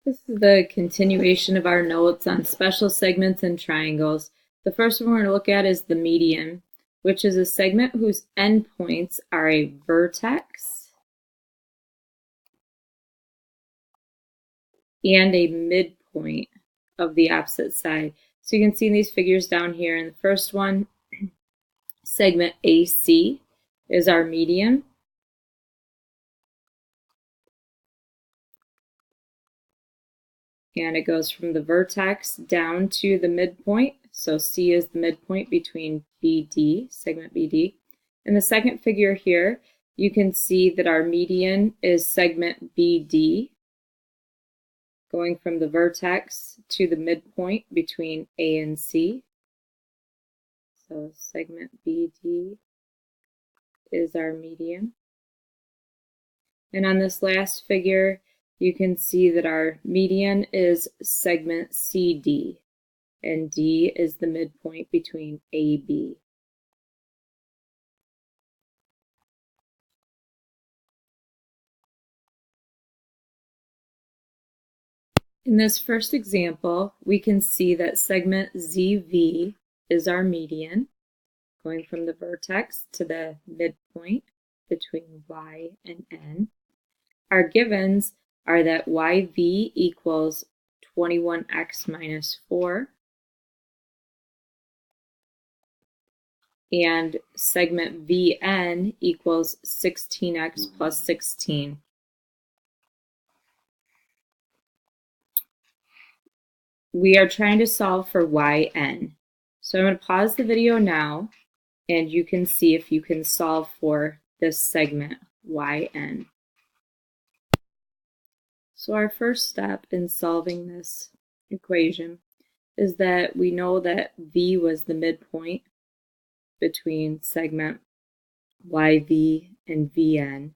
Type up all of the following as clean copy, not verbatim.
This is the continuation of our notes on special segments and triangles. The first one we're going to look at is the median, which is a segment whose endpoints are a vertex and a midpoint of the opposite side. So you can see in these figures down here, in the first one, segment AC is our median. And it goes from the vertex down to the midpoint. So C is the midpoint between BD, segment BD. In the second figure here, you can see that our median is segment BD, going from the vertex to the midpoint between A and C. So segment BD is our median. And on this last figure, you can see that our median is segment CD, and D is the midpoint between AB. In this first example, we can see that segment ZV is our median, going from the vertex to the midpoint between Y and N. Our givens are that YV equals 21x minus 4, and segment VN equals 16x plus 16. We are trying to solve for YN. So I'm going to pause the video now, and you can see if you can solve for this segment, YN. So our first step in solving this equation is that we know that V was the midpoint between segment YV and VN.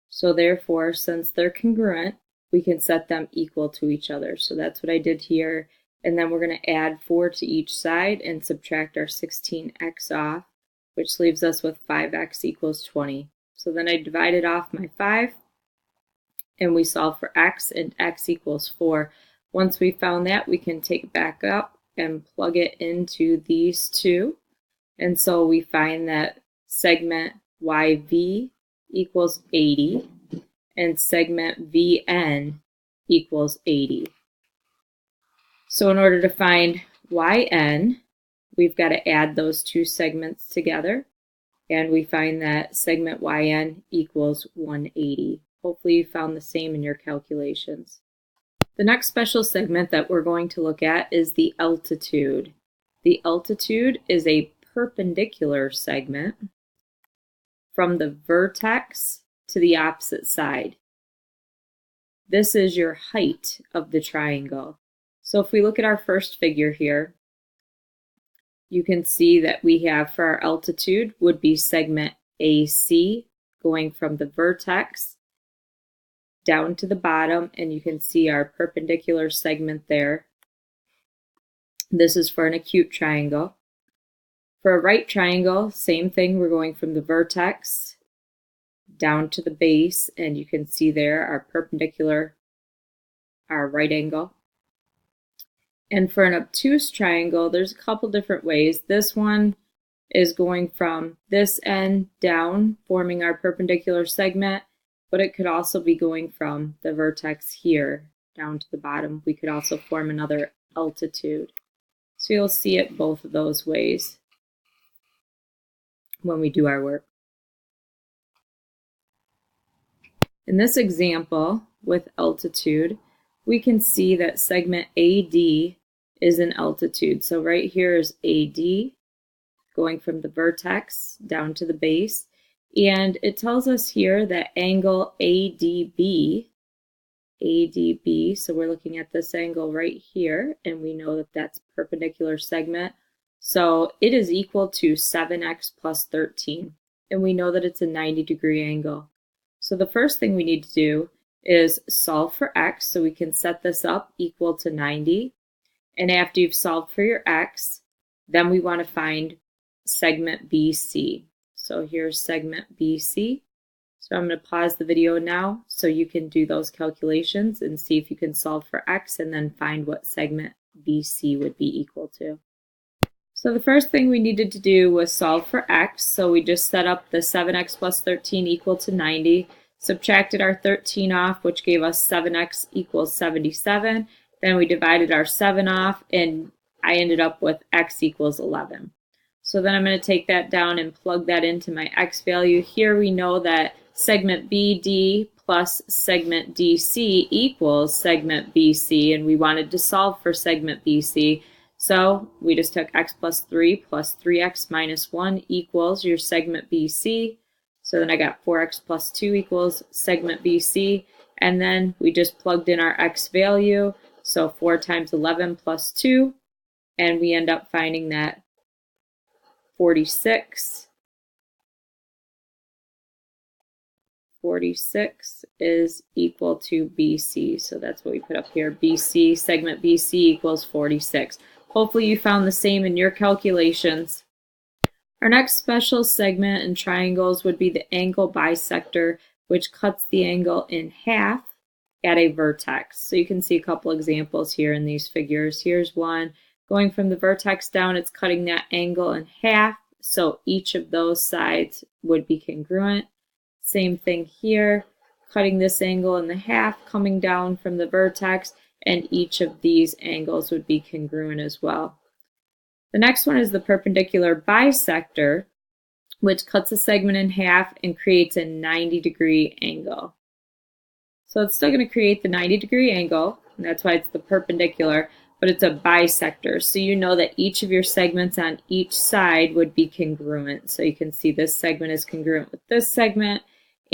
So therefore, since they're congruent, we can set them equal to each other. So that's what I did here. And then we're going to add 4 to each side and subtract our 16x off, which leaves us with 5x equals 20. So then I divided off my 5, and we solve for x, and x equals 4. Once we found that, we can take it back up and plug it into these two. And so we find that segment YV equals 80, and segment VN equals 80. So in order to find YN, we've got to add those two segments together, and we find that segment YN equals 180. Hopefully you found the same in your calculations. The next special segment that we're going to look at is the altitude. The altitude is a perpendicular segment from the vertex to the opposite side. This is your height of the triangle. So if we look at our first figure here, you can see that we have, for our altitude, would be segment AC going from the vertex down to the bottom, and you can see our perpendicular segment there. This is for an acute triangle. For a right triangle, same thing, we're going from the vertex down to the base, and you can see there our perpendicular, our right angle. And for an obtuse triangle, there's a couple different ways. This one is going from this end down, forming our perpendicular segment, but it could also be going from the vertex here down to the bottom. We could also form another altitude. So you'll see it both of those ways when we do our work. In this example with altitude, we can see that segment AD is an altitude. So right here is AD, going from the vertex down to the base. And it tells us here that angle ADB, so we're looking at this angle right here, and we know that that's perpendicular segment. So it is equal to 7x plus 13, and we know that it's a 90-degree angle. So the first thing we need to do is solve for x, so we can set this up equal to 90. And after you've solved for your x, then we want to find segment BC. So here's segment BC. So So I'm going to pause the video now so you can do those calculations and see if you can solve for x and then find what segment BC would be equal to. So the first thing we needed to do was solve for x. So we just set up the 7x plus 13 equal to 90, subtracted our 13 off, which gave us 7x equals 77. Then we divided our 7 off, and I ended up with x equals 11. So then I'm going to take that down and plug that into my x value. Here we know that segment BD plus segment DC equals segment BC, and we wanted to solve for segment BC. So we just took x plus 3x minus 1 equals your segment BC. So then I got 4x plus 2 equals segment BC. And then we just plugged in our x value. So 4 times 11 plus 2. And we end up finding that 46 is equal to BC. So that's what we put up here. BC, segment BC equals 46. Hopefully you found the same in your calculations. Our next special segment in triangles would be the angle bisector, which cuts the angle in half at a vertex. So you can see a couple examples here in these figures. Here's one. Going from the vertex down, it's cutting that angle in half. So each of those sides would be congruent. Same thing here, cutting this angle in the half, coming down from the vertex, and each of these angles would be congruent as well. The next one is the perpendicular bisector, which cuts a segment in half and creates a 90-degree angle. So it's still going to create the 90-degree angle, and that's why it's the perpendicular, but it's a bisector. So you know that each of your segments on each side would be congruent. So you can see this segment is congruent with this segment,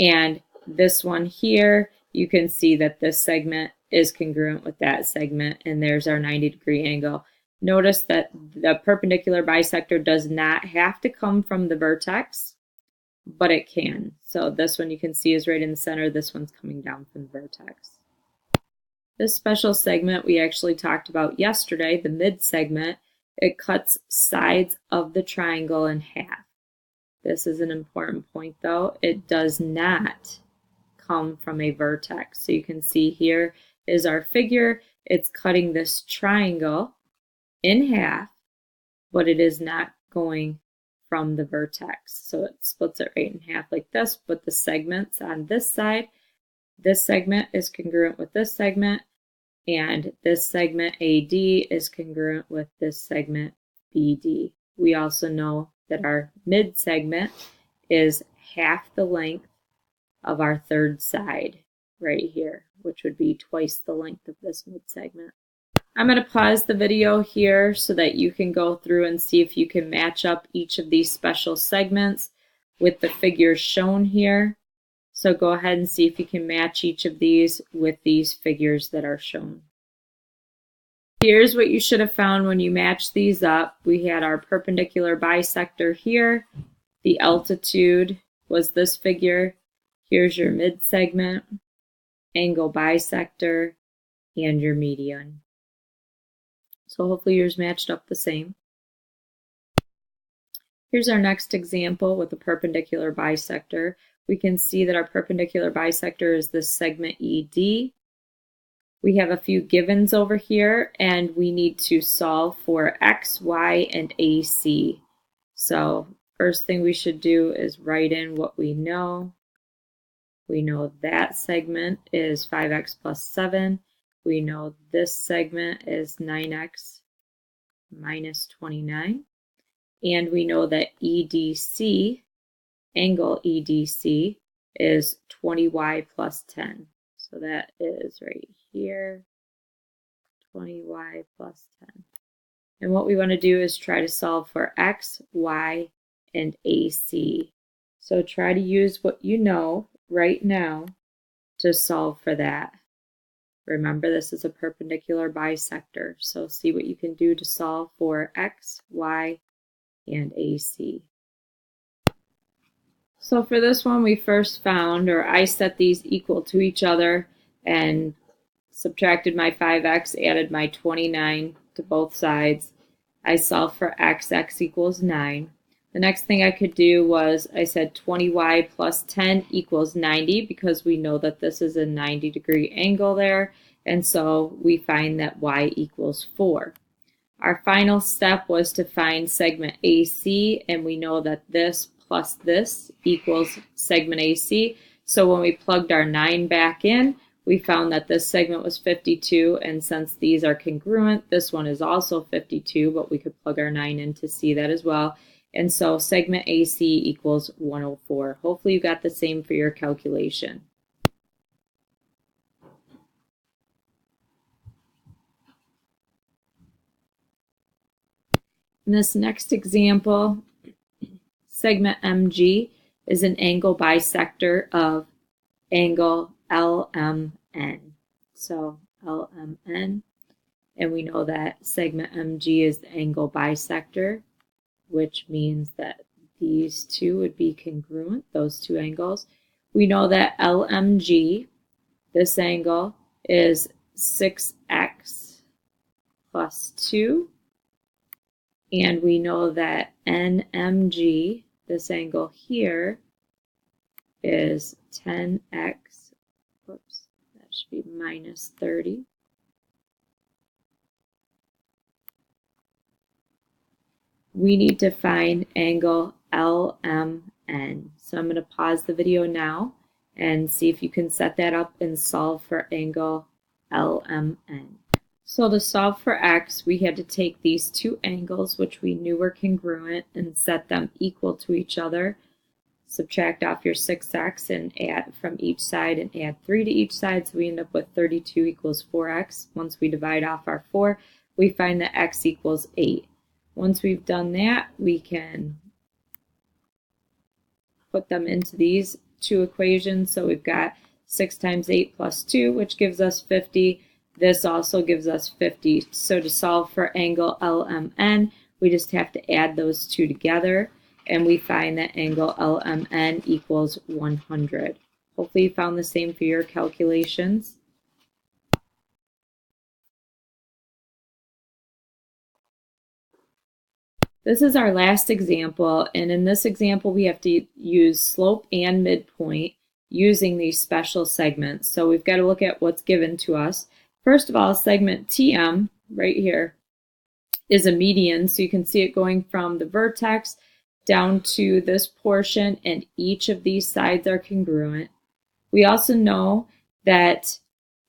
and this one here, you can see that this segment is congruent with that segment, and there's our 90-degree angle. Notice that the perpendicular bisector does not have to come from the vertex, but it can. So this one you can see is right in the center. This one's coming down from the vertex. This special segment we actually talked about yesterday, the mid segment. It cuts sides of the triangle in half. This is an important point though. It does not come from a vertex. So you can see here is our figure. It's cutting this triangle in half, but it is not going from the vertex. So it splits it right in half like this, but the segments on this side, this segment is congruent with this segment, and this segment AD is congruent with this segment BD. We also know that our mid segment is half the length of our third side right here, which would be twice the length of this mid segment. I'm going to pause the video here so that you can go through and see if you can match up each of these special segments with the figures shown here. So go ahead and see if you can match each of these with these figures that are shown. Here's what you should have found when you match these up. We had our perpendicular bisector here. The altitude was this figure. Here's your mid segment, angle bisector, and your median. So hopefully yours matched up the same. Here's our next example with a perpendicular bisector. We can see that our perpendicular bisector is this segment ED. We have a few givens over here, and we need to solve for X, Y, and AC. So first thing we should do is write in what we know. We know that segment is 5x plus 7. We know this segment is 9x minus 29. And we know that EDC, angle EDC, is 20y plus 10. So that is right here, 20y plus 10. And what we want to do is try to solve for x, y, and AC. So try to use what you know right now to solve for that. Remember, this is a perpendicular bisector, so see what you can do to solve for x, y, and AC. So for this one, we first found, or I set these equal to each other and subtracted my 5x, added my 29 to both sides. I solved for x, x equals 9. The next thing I could do was I said 20y plus 10 equals 90 because we know that this is a 90-degree angle there. And so we find that y equals 4. Our final step was to find segment AC, and we know that this plus this equals segment AC. So when we plugged our 9 back in, we found that this segment was 52, and since these are congruent, this one is also 52, but we could plug our 9 in to see that as well. And so segment AC equals 104. Hopefully you got the same for your calculation. In this next example, segment MG is an angle bisector of angle LMN. So LMN, and we know that segment MG is the angle bisector, which means that these two would be congruent, those two angles. We know that LMG, this angle, is 6x plus 2. And we know that NMG, this angle here, is 10x, whoops, that should be minus 30. We need to find angle LMN. So I'm going to pause the video now and see if you can set that up and solve for angle LMN. So to solve for x, we had to take these two angles, which we knew were congruent, and set them equal to each other. Subtract off your 6x and add from each side and add 3 to each side, so we end up with 32 equals 4x. Once we divide off our 4, we find that x equals 8. Once we've done that, we can put them into these two equations. So we've got 6 times 8 plus 2, which gives us 50. This also gives us 50. So to solve for angle LMN, we just have to add those two together, and we find that angle LMN equals 100. Hopefully you found the same for your calculations. This is our last example, and in this example we have to use slope and midpoint using these special segments. So we've got to look at what's given to us. First of all, segment TM, right here, is a median, so you can see it going from the vertex down to this portion, and each of these sides are congruent. We also know that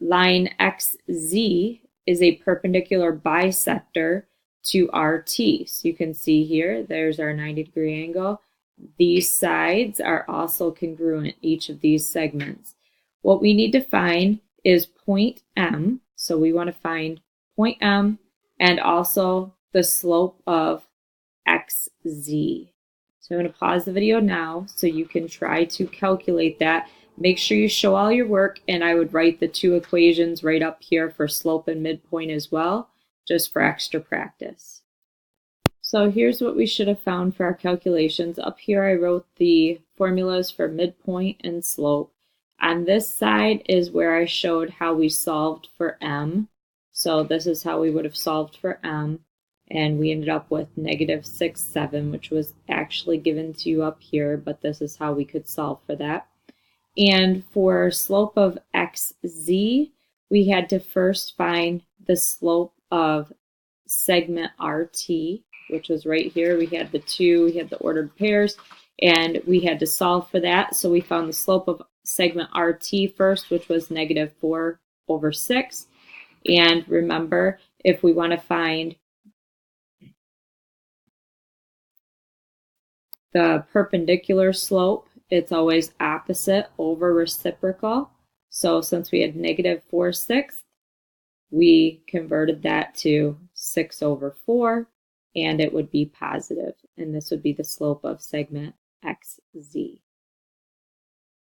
line XZ is a perpendicular bisector to RT. So you can see here, there's our 90-degree angle. These sides are also congruent, each of these segments. What we need to find is point M. So we want to find point M and also the slope of XZ. So I'm going to pause the video now so you can try to calculate that. Make sure you show all your work, and I would write the two equations right up here for slope and midpoint as well, just for extra practice. So here's what we should have found for our calculations. Up here I wrote the formulas for midpoint and slope. On this side is where I showed how we solved for M. So this is how we would have solved for M. And we ended up with negative 6, 7, which was actually given to you up here, but this is how we could solve for that. And for slope of XZ, we had to first find the slope of segment RT, which was right here. We had the two, we had the ordered pairs, and we had to solve for that. So we found the slope of segment RT first, which was negative 4 over 6. And remember, if we want to find the perpendicular slope, it's always opposite over reciprocal. So since we had negative 4/6, we converted that to 6 over 4, and it would be positive. And this would be the slope of segment XZ.